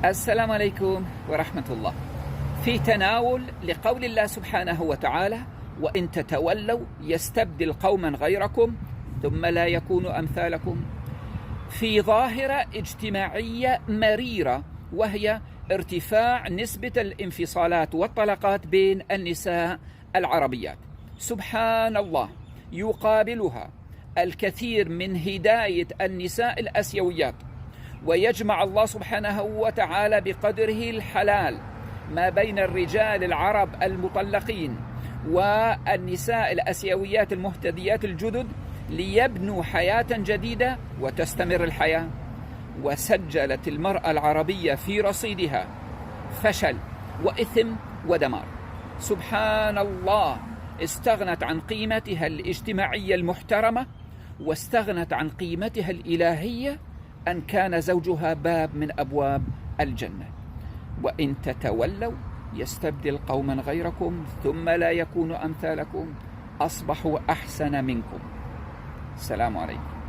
السلام عليكم ورحمة الله. في تناول لقول الله سبحانه وتعالى: وإن تتولوا يستبدل قوما غيركم ثم لا يكونوا أمثالكم، في ظاهرة اجتماعية مريرة، وهي ارتفاع نسبة الانفصالات والطلاقات بين النساء العربيات. سبحان الله، يقابلها الكثير من هداية النساء الآسيويات، ويجمع الله سبحانه وتعالى بقدره الحلال ما بين الرجال العرب المطلقين والنساء الآسيويات المهتديات الجدد ليبنوا حياة جديدة وتستمر الحياة. وسجلت المرأة العربية في رصيدها فشل وإثم ودمار. سبحان الله، استغنت عن قيمتها الاجتماعية المحترمة، واستغنت عن قيمتها الإلهية أن كان زوجها باب من أبواب الجنة. وإن تتولوا يستبدل قوما غيركم ثم لا يكونوا أمثالكم، أصبحوا أحسن منكم. السلام عليكم.